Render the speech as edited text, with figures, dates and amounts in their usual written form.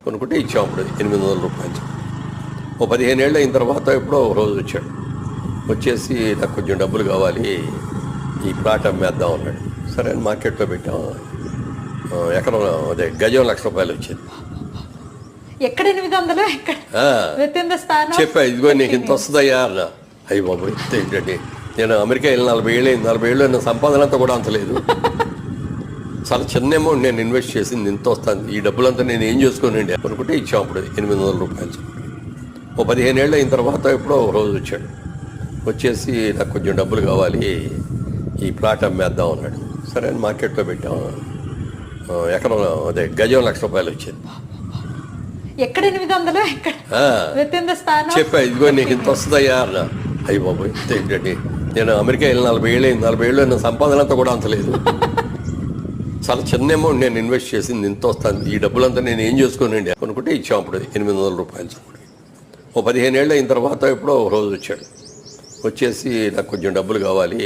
కొనుక్కుంటే ఇచ్చాం అప్పుడు 800 రూపాయలు. ఓ 15 ఏళ్ళు అయిన తర్వాత ఎప్పుడో ఒక రోజు వచ్చాడు. వచ్చేసి నాకు కొంచెం డబ్బులు కావాలి, ఈ ప్లాట్ అమ్మేద్దాం అన్నాడు. సరే అని మార్కెట్లో పెట్టాం. ఎకరం అదే గజం ₹1,00,000 వచ్చింది. ఎక్కడ 800 ఎక్కడ within the span of చెప్పా, ఇదిగో నీకు 15 ఇంత వస్తుందయ్యా అన్న. అయ్యి బాబు ఇంత ఏంటండి, నేను అమెరికా వెళ్ళి 40 ఏళ్ళు అయింది. 40 ఏళ్ళు నా సంపాదన అంతా కూడా అంత లేదు. చాలా చిన్న అమౌంట్ నేను ఇన్వెస్ట్ చేసింది, ఇంత వస్తుంది. ఈ డబ్బులంతా నేను ఏం చేసుకోనండి అనుకుంటే ఇచ్చాం అప్పుడు 800 రూపాయలు. ఓ 15 ఏళ్ళు అయిన తర్వాత ఎప్పుడో ఒక రోజు వచ్చాడు. వచ్చేసి నాకు కొంచెం డబ్బులు కావాలి, ఈ ప్లాట్ అమ్మేద్దాం అన్నాడు. సరే అని మార్కెట్లో పెట్టాం. ఎకరం అదే గజం ₹1,00,000 వచ్చింది. ఎక్కడ 800 ఎక్కడ within the span of చెప్పా, ఇదిగో నీకు ఇంత వస్తుందయ్యా అన్న. అయ్యి బాబు ఇంత ఏంటండి, నేను అమెరికా వెళ్ళి 40 ఏళ్ళు అయింది. 40 ఏళ్ళు నా సంపాదన అంతా కూడా అంత లేదు. చాలా చిన్న అమౌంట్ నేను ఇన్వెస్ట్ చేసింది, ఇంత వస్తుంది. ఈ డబ్బులంతా నేను ఏం చేసుకోనండి అనుకుంటే ఇచ్చాం అప్పుడు 800 రూపాయలు. ఓ 15 ఏళ్ళు అయిన తర్వాత ఎప్పుడో ఒక రోజు వచ్చాడు. వచ్చేసి నాకు కొంచెం డబ్బులు కావాలి,